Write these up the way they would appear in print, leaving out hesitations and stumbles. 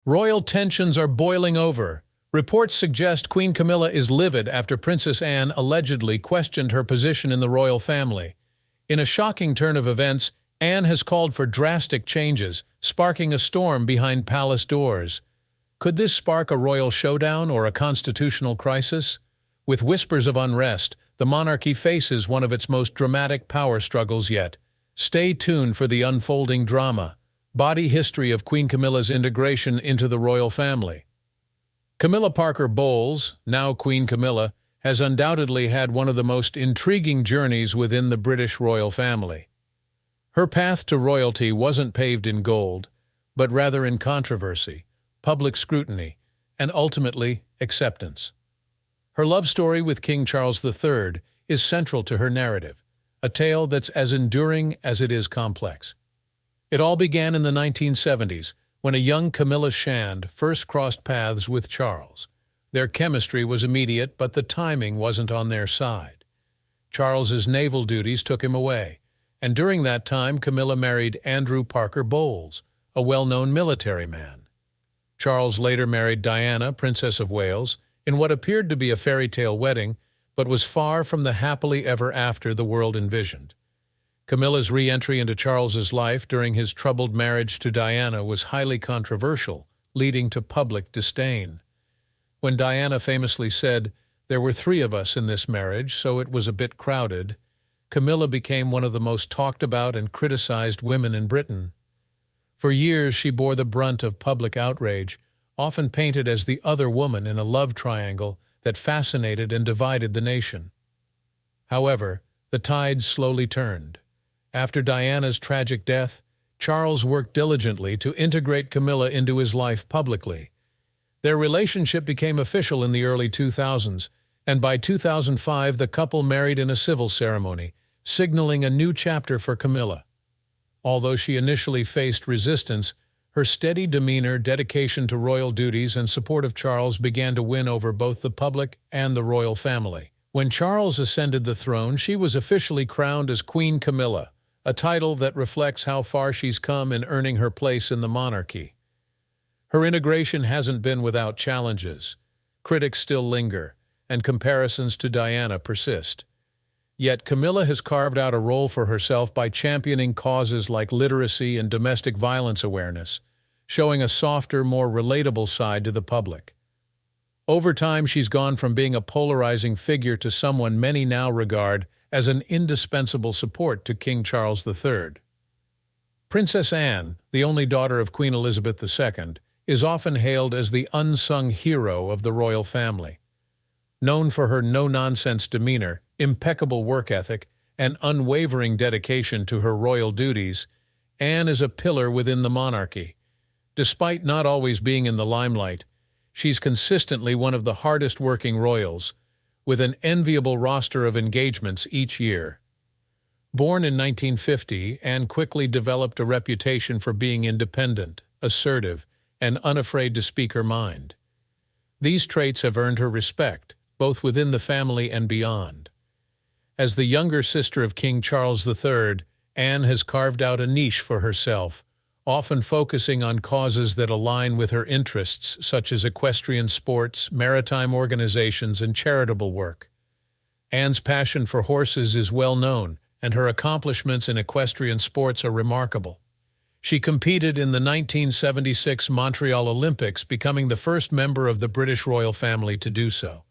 Royal tensions are boiling over. Reports suggest Queen Camilla is livid after Princess Anne allegedly questioned her position in the royal family. In a shocking turn of events, Anne has called for drastic changes, sparking a storm behind palace doors. Could this spark a royal showdown or a constitutional crisis? With whispers of unrest, the monarchy faces one of its most dramatic power struggles yet. Stay tuned for the unfolding drama. Body history of Queen Camilla's integration into the royal family. Camilla Parker Bowles, now Queen Camilla, has undoubtedly had one of the most intriguing journeys within the British royal family. Her path to royalty wasn't paved in gold, but rather in controversy, public scrutiny, and ultimately acceptance. Her love story with King Charles III is central to her narrative, a tale that's as enduring as it is complex. It all began in the 1970s, when a young Camilla Shand first crossed paths with Charles. Their chemistry was immediate, but the timing wasn't on their side. Charles's naval duties took him away, and during that time Camilla married Andrew Parker Bowles, a well-known military man. Charles later married Diana, Princess of Wales, in what appeared to be a fairy tale wedding, but was far from the happily ever after the world envisioned. Camilla's re-entry into Charles's life during his troubled marriage to Diana was highly controversial, leading to public disdain. When Diana famously said, "There were 3 of us in this marriage, so it was a bit crowded," Camilla became one of the most talked about and criticized women in Britain. For years she bore the brunt of public outrage, often painted as the other woman in a love triangle that fascinated and divided the nation. However, the tides slowly turned. After Diana's tragic death, Charles worked diligently to integrate Camilla into his life publicly. Their relationship became official in the early 2000s, and by 2005 the couple married in a civil ceremony, signaling a new chapter for Camilla. Although she initially faced resistance, her steady demeanor, dedication to royal duties, and support of Charles began to win over both the public and the royal family. When Charles ascended the throne, she was officially crowned as Queen Camilla, a title that reflects how far she's come in earning her place in the monarchy. Her integration hasn't been without challenges. Critics still linger, and comparisons to Diana persist. Yet Camilla has carved out a role for herself by championing causes like literacy and domestic violence awareness, showing a softer, more relatable side to the public. Over time, she's gone from being a polarizing figure to someone many now regard as an indispensable support to King Charles III. Princess Anne, the only daughter of Queen Elizabeth II, is often hailed as the unsung hero of the royal family. Known for her no-nonsense demeanor, impeccable work ethic, and unwavering dedication to her royal duties, Anne is a pillar within the monarchy. Despite not always being in the limelight, she's consistently one of the hardest-working royals, with an enviable roster of engagements each year. Born in 1950, Anne quickly developed a reputation for being independent, assertive, and unafraid to speak her mind. These traits have earned her respect, both within the family and beyond. As the younger sister of King Charles III, Anne has carved out a niche for herself, often focusing on causes that align with her interests, such as equestrian sports, maritime organizations, and charitable work. Anne's passion for horses is well known, and her accomplishments in equestrian sports are remarkable. She competed in the 1976 Montreal Olympics, becoming the first member of the British royal family to do so.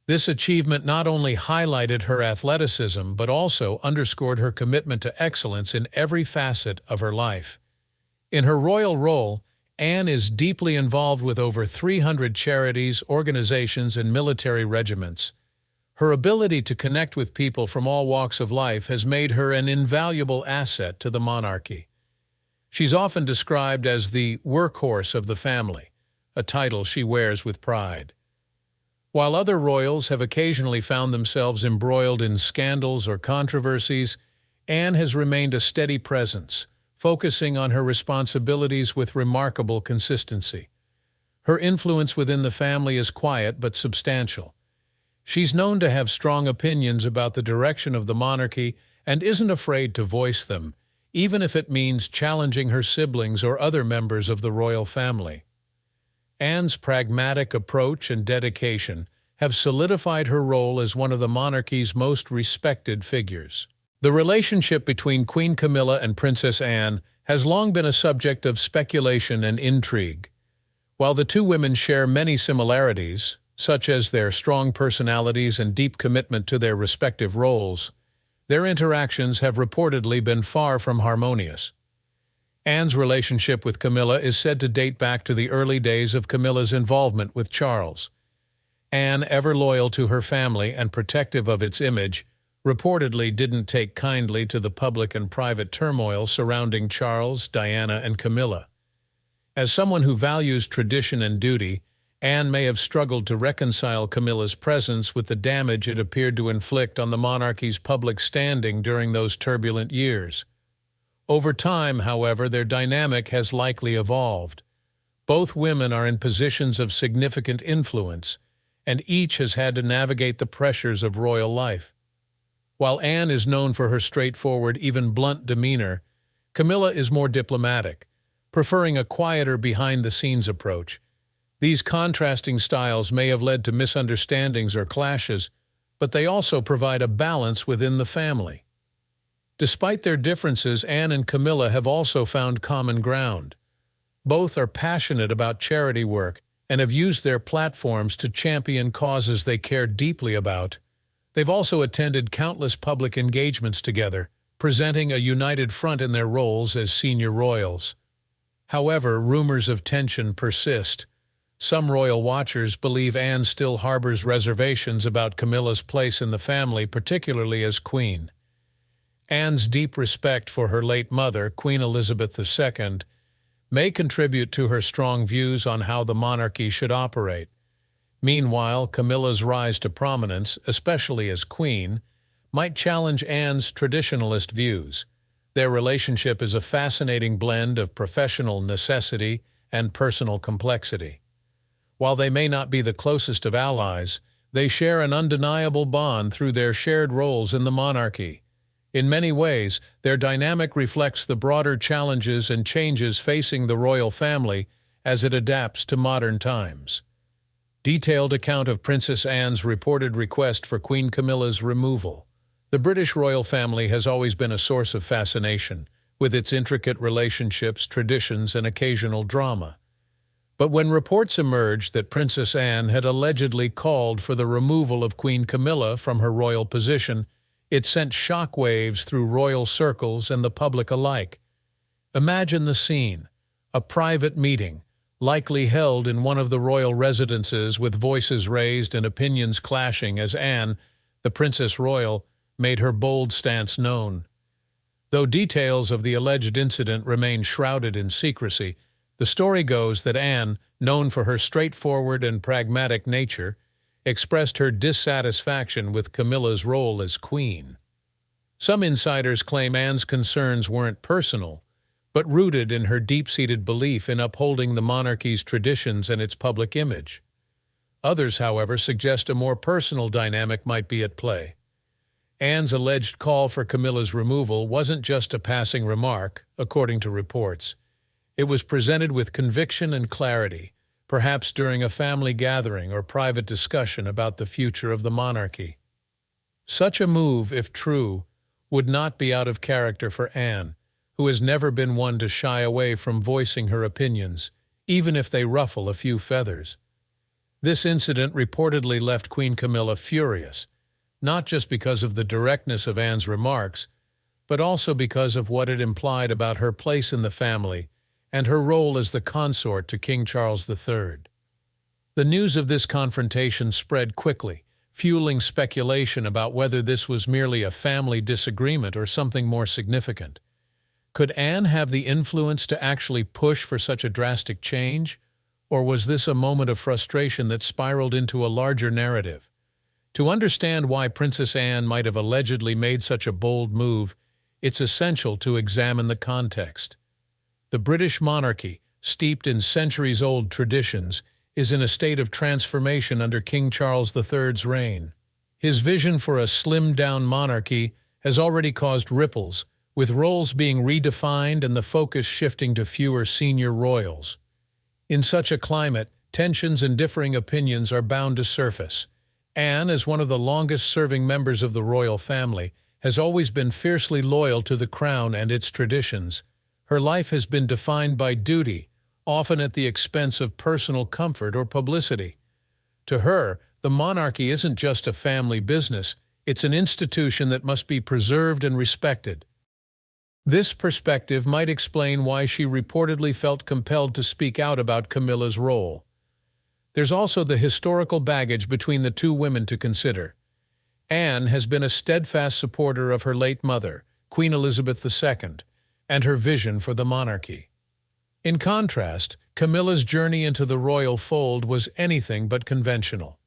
This achievement not only highlighted her athleticism, but also underscored her commitment to excellence in every facet of her life. In her royal role, Anne is deeply involved with over 300 charities, organizations, and military regiments. Her ability to connect with people from all walks of life has made her an invaluable asset to the monarchy. She's often described as the workhorse of the family, a title she wears with pride. While other royals have occasionally found themselves embroiled in scandals or controversies, Anne has remained a steady presence, focusing on her responsibilities with remarkable consistency. Her influence within the family is quiet but substantial. She's known to have strong opinions about the direction of the monarchy and isn't afraid to voice them, even if it means challenging her siblings or other members of the royal family. Anne's pragmatic approach and dedication have solidified her role as one of the monarchy's most respected figures. The relationship between Queen Camilla and Princess Anne has long been a subject of speculation and intrigue. While the two women share many similarities, such as their strong personalities and deep commitment to their respective roles, their interactions have reportedly been far from harmonious. Anne's relationship with Camilla is said to date back to the early days of Camilla's involvement with Charles. Anne, ever loyal to her family and protective of its image, reportedly didn't take kindly to the public and private turmoil surrounding Charles, Diana, and Camilla. As someone who values tradition and duty, Anne may have struggled to reconcile Camilla's presence with the damage it appeared to inflict on the monarchy's public standing during those turbulent years. Over time, however, their dynamic has likely evolved. Both women are in positions of significant influence, and each has had to navigate the pressures of royal life. While Anne is known for her straightforward, even blunt demeanor, Camilla is more diplomatic, preferring a quieter behind-the-scenes approach. These contrasting styles may have led to misunderstandings or clashes, but they also provide a balance within the family. Despite their differences, Anne and Camilla have also found common ground. Both are passionate about charity work and have used their platforms to champion causes they care deeply about. They've also attended countless public engagements together, presenting a united front in their roles as senior royals. However, rumors of tension persist. Some royal watchers believe Anne still harbors reservations about Camilla's place in the family, particularly as queen. Anne's deep respect for her late mother, Queen Elizabeth II, may contribute to her strong views on how the monarchy should operate. Meanwhile, Camilla's rise to prominence, especially as queen, might challenge Anne's traditionalist views. Their relationship is a fascinating blend of professional necessity and personal complexity. While they may not be the closest of allies, they share an undeniable bond through their shared roles in the monarchy. In many ways, their dynamic reflects the broader challenges and changes facing the royal family as it adapts to modern times. Detailed account of Princess Anne's reported request for Queen Camilla's removal. The British royal family has always been a source of fascination, with its intricate relationships, traditions, and occasional drama. But when reports emerged that Princess Anne had allegedly called for the removal of Queen Camilla from her royal position, it sent shockwaves through royal circles and the public alike. Imagine the scene: a private meeting, likely held in one of the royal residences, with voices raised and opinions clashing as Anne, the Princess Royal, made her bold stance known. Though details of the alleged incident remain shrouded in secrecy, the story goes that Anne, known for her straightforward and pragmatic nature, expressed her dissatisfaction with Camilla's role as queen. Some insiders claim Anne's concerns weren't personal, but rooted in her deep-seated belief in upholding the monarchy's traditions and its public image. Others, however, suggest a more personal dynamic might be at play. Anne's alleged call for Camilla's removal wasn't just a passing remark, according to reports. It was presented with conviction and clarity, perhaps during a family gathering or private discussion about the future of the monarchy. Such a move, if true, would not be out of character for Anne, who has never been one to shy away from voicing her opinions, even if they ruffle a few feathers. This incident reportedly left Queen Camilla furious, not just because of the directness of Anne's remarks, but also because of what it implied about her place in the family and her role as the consort to King Charles III. The news of this confrontation spread quickly, fueling speculation about whether this was merely a family disagreement or something more significant. Could Anne have the influence to actually push for such a drastic change, or was this a moment of frustration that spiraled into a larger narrative? To understand why Princess Anne might have allegedly made such a bold move, it's essential to examine the context. The British monarchy, steeped in centuries-old traditions, is in a state of transformation under King Charles III's reign. His vision for a slimmed-down monarchy has already caused ripples, with roles being redefined and the focus shifting to fewer senior royals. In such a climate, tensions and differing opinions are bound to surface. Anne, as one of the longest-serving members of the royal family, has always been fiercely loyal to the crown and its traditions. Her life has been defined by duty, often at the expense of personal comfort or publicity. To her, the monarchy isn't just a family business, it's an institution that must be preserved and respected. This perspective might explain why she reportedly felt compelled to speak out about Camilla's role. There's also the historical baggage between the two women to consider. Anne has been a steadfast supporter of her late mother, Queen Elizabeth II, and her vision for the monarchy. In contrast, Camilla's journey into the royal fold was anything but conventional.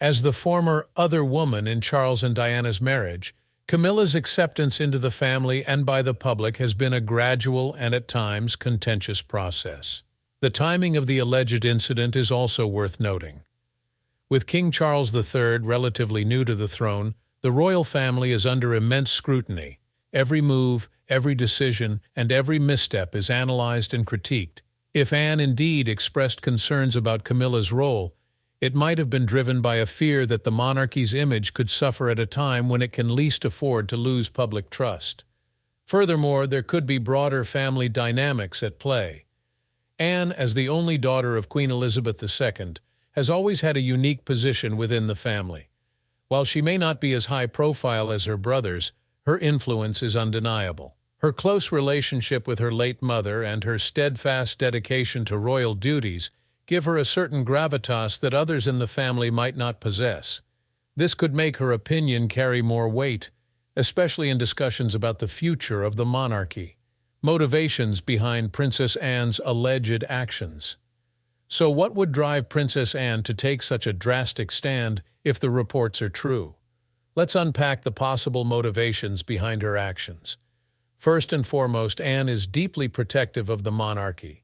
As the former other woman in Charles and Diana's marriage, Camilla's acceptance into the family and by the public has been a gradual and at times contentious process. The timing of the alleged incident is also worth noting. With King Charles III relatively new to the throne, the royal family is under immense scrutiny. Every move, every decision, and every misstep is analyzed and critiqued. If Anne indeed expressed concerns about Camilla's role, it might have been driven by a fear that the monarchy's image could suffer at a time when it can least afford to lose public trust. Furthermore, there could be broader family dynamics at play. Anne, as the only daughter of Queen Elizabeth II, has always had a unique position within the family. While she may not be as high profile as her brothers, her influence is undeniable. Her close relationship with her late mother and her steadfast dedication to royal duties give her a certain gravitas that others in the family might not possess. This could make her opinion carry more weight, especially in discussions about the future of the monarchy. Motivations behind Princess Anne's alleged actions. So what would drive Princess Anne to take such a drastic stand if the reports are true? Let's unpack the possible motivations behind her actions. First and foremost, Anne is deeply protective of the monarchy.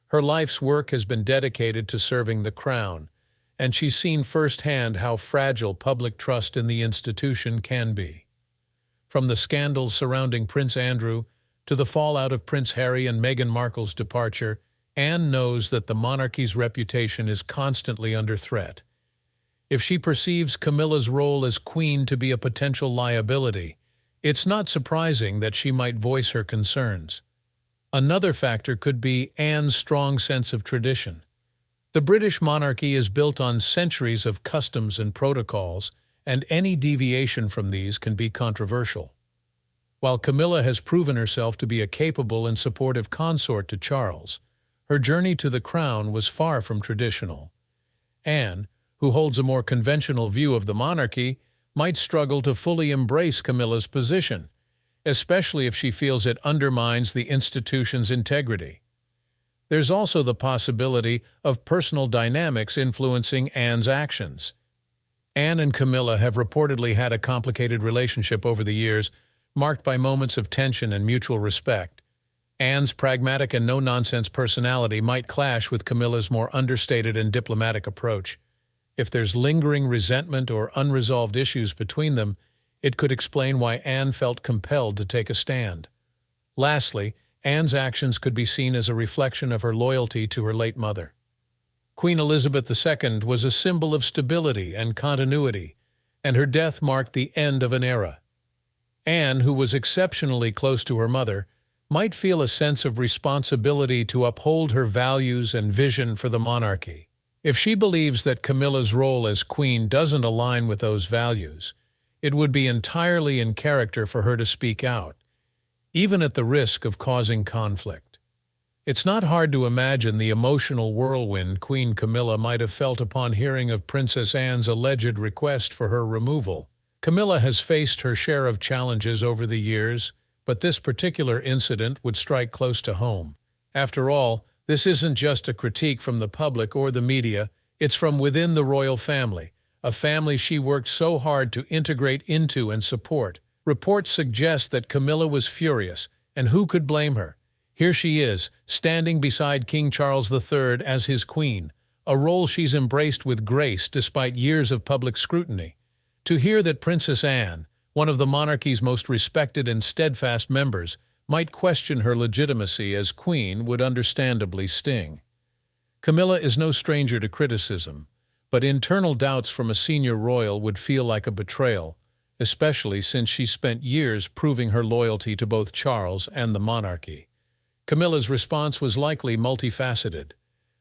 Her life's work has been dedicated to serving the crown, and she's seen firsthand how fragile public trust in the institution can be. From the scandals surrounding Prince Andrew to the fallout of Prince Harry and Meghan Markle's departure, Anne knows that the monarchy's reputation is constantly under threat. If she perceives Camilla's role as queen to be a potential liability, it's not surprising that she might voice her concerns. Another factor could be Anne's strong sense of tradition. The British monarchy is built on centuries of customs and protocols, and any deviation from these can be controversial. While Camilla has proven herself to be a capable and supportive consort to Charles, her journey to the crown was far from traditional. Anne, who holds a more conventional view of the monarchy, might struggle to fully embrace Camilla's position, especially if she feels it undermines the institution's integrity. There's also the possibility of personal dynamics influencing Anne's actions. Anne and Camilla have reportedly had a complicated relationship over the years, marked by moments of tension and mutual respect. Anne's pragmatic and no-nonsense personality might clash with Camilla's more understated and diplomatic approach. If there's lingering resentment or unresolved issues between them, it could explain why Anne felt compelled to take a stand. Lastly, Anne's actions could be seen as a reflection of her loyalty to her late mother. Queen Elizabeth II was a symbol of stability and continuity, and her death marked the end of an era. Anne, who was exceptionally close to her mother, might feel a sense of responsibility to uphold her values and vision for the monarchy. If she believes that Camilla's role as queen doesn't align with those values, it would be entirely in character for her to speak out, even at the risk of causing conflict. It's not hard to imagine the emotional whirlwind Queen Camilla might have felt upon hearing of Princess Anne's alleged request for her removal. Camilla has faced her share of challenges over the years, but this particular incident would strike close to home. After all, this isn't just a critique from the public or the media, it's from within the royal family, a family she worked so hard to integrate into and support. Reports suggest that Camilla was furious, and who could blame her? Here she is, standing beside King Charles III as his queen, a role she's embraced with grace despite years of public scrutiny. To hear that Princess Anne, one of the monarchy's most respected and steadfast members, might question her legitimacy as queen would understandably sting. Camilla is no stranger to criticism, but internal doubts from a senior royal would feel like a betrayal, especially since she spent years proving her loyalty to both Charles and the monarchy. Camilla's response was likely multifaceted.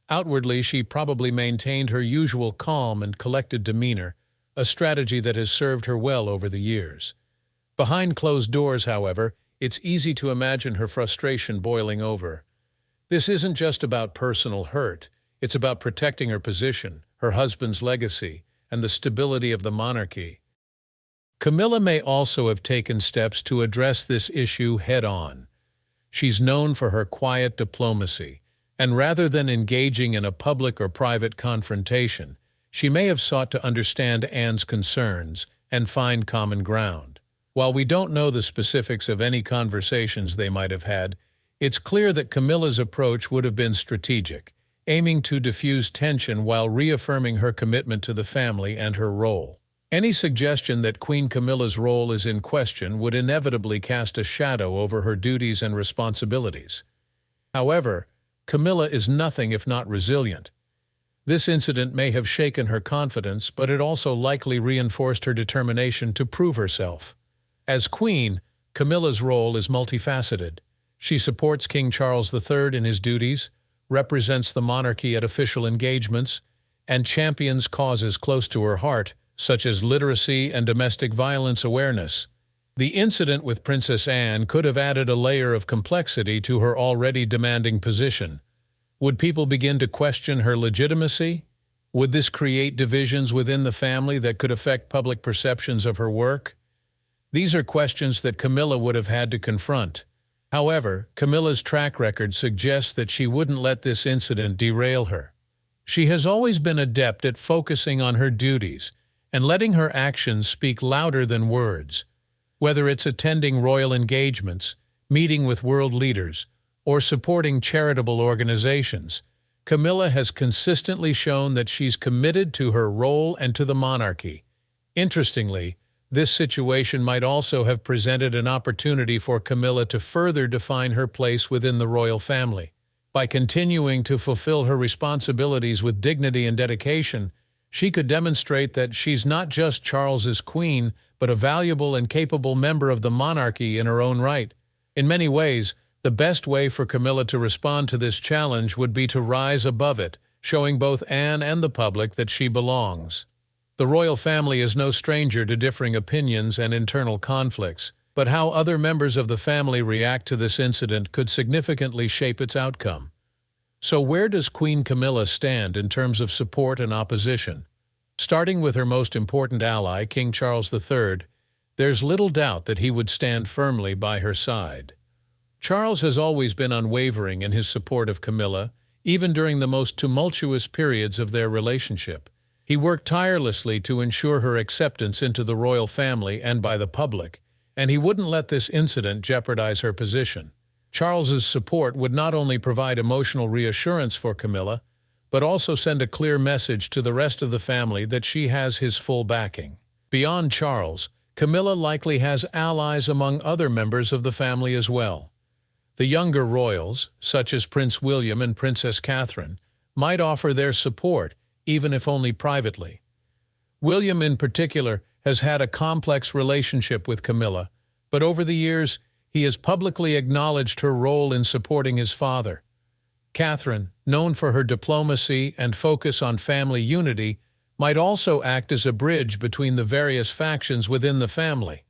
Outwardly, she probably maintained her usual calm and collected demeanor, a strategy that has served her well over the years. Behind closed doors, however, it's easy to imagine her frustration boiling over. This isn't just about personal hurt, it's about protecting her position, her husband's legacy, and the stability of the monarchy. Camilla may also have taken steps to address this issue head-on. She's known for her quiet diplomacy, and rather than engaging in a public or private confrontation, she may have sought to understand Anne's concerns and find common ground. While we don't know the specifics of any conversations they might have had, it's clear that Camilla's approach would have been strategic, aiming to diffuse tension while reaffirming her commitment to the family and her role. Any suggestion that Queen Camilla's role is in question would inevitably cast a shadow over her duties and responsibilities. However, Camilla is nothing if not resilient. This incident may have shaken her confidence, but it also likely reinforced her determination to prove herself. As queen, Camilla's role is multifaceted. She supports King Charles III in his duties, represents the monarchy at official engagements, and champions causes close to her heart, such as literacy and domestic violence awareness. The incident with Princess Anne could have added a layer of complexity to her already demanding position. Would people begin to question her legitimacy? Would this create divisions within the family that could affect public perceptions of her work? These are questions that Camilla would have had to confront. However, Camilla's track record suggests that she wouldn't let this incident derail her. She has always been adept at focusing on her duties and letting her actions speak louder than words. Whether it's attending royal engagements, meeting with world leaders, or supporting charitable organizations, Camilla has consistently shown that she's committed to her role and to the monarchy. Interestingly, this situation might also have presented an opportunity for Camilla to further define her place within the royal family. By continuing to fulfill her responsibilities with dignity and dedication, she could demonstrate that she's not just Charles's queen, but a valuable and capable member of the monarchy in her own right. In many ways, the best way for Camilla to respond to this challenge would be to rise above it, showing both Anne and the public that she belongs. The royal family is no stranger to differing opinions and internal conflicts, but how other members of the family react to this incident could significantly shape its outcome. So where does Queen Camilla stand in terms of support and opposition? Starting with her most important ally, King Charles III, there's little doubt that he would stand firmly by her side. Charles has always been unwavering in his support of Camilla, even during the most tumultuous periods of their relationship. He worked tirelessly to ensure her acceptance into the royal family and by the public, and he wouldn't let this incident jeopardize her position. Charles's support would not only provide emotional reassurance for Camilla, but also send a clear message to the rest of the family that she has his full backing. Beyond Charles, Camilla likely has allies among other members of the family as well. The younger royals, such as Prince William and Princess Catherine, might offer their support, even if only privately. William, in particular, has had a complex relationship with Camilla, but over the years, he has publicly acknowledged her role in supporting his father. Catherine, known for her diplomacy and focus on family unity, might also act as a bridge between the various factions within the family.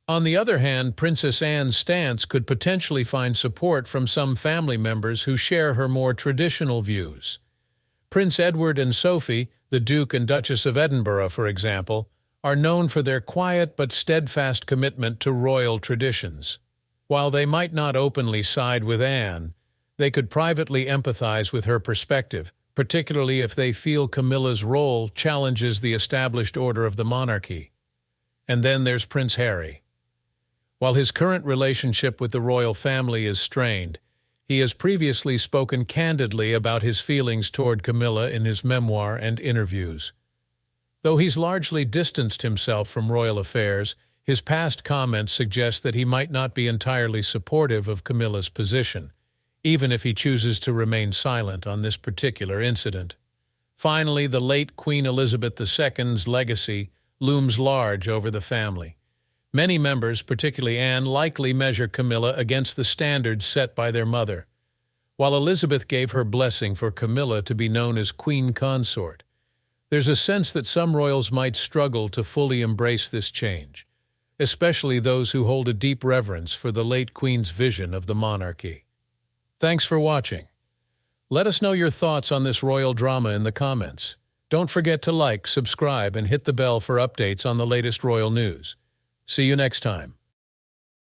On the other hand, Princess Anne's stance could potentially find support from some family members who share her more traditional views. Prince Edward and Sophie, the Duke and Duchess of Edinburgh, for example, are known for their quiet but steadfast commitment to royal traditions. While they might not openly side with Anne, they could privately empathize with her perspective, particularly if they feel Camilla's role challenges the established order of the monarchy. And then there's Prince Harry. While his current relationship with the royal family is strained, he has previously spoken candidly about his feelings toward Camilla in his memoir and interviews. Though he's largely distanced himself from royal affairs, his past comments suggest that he might not be entirely supportive of Camilla's position. even if he chooses to remain silent on this particular incident. Finally, the late Queen Elizabeth II's legacy looms large over the family. Many members, particularly Anne, likely measure Camilla against the standards set by their mother. While Elizabeth gave her blessing for Camilla to be known as Queen Consort, there's a sense that some royals might struggle to fully embrace this change, especially those who hold a deep reverence for the late Queen's vision of the monarchy. Thanks for watching. Let us know your thoughts on this royal drama in the comments. Don't forget to like, subscribe, and hit the bell for updates on the latest royal news. See you next time.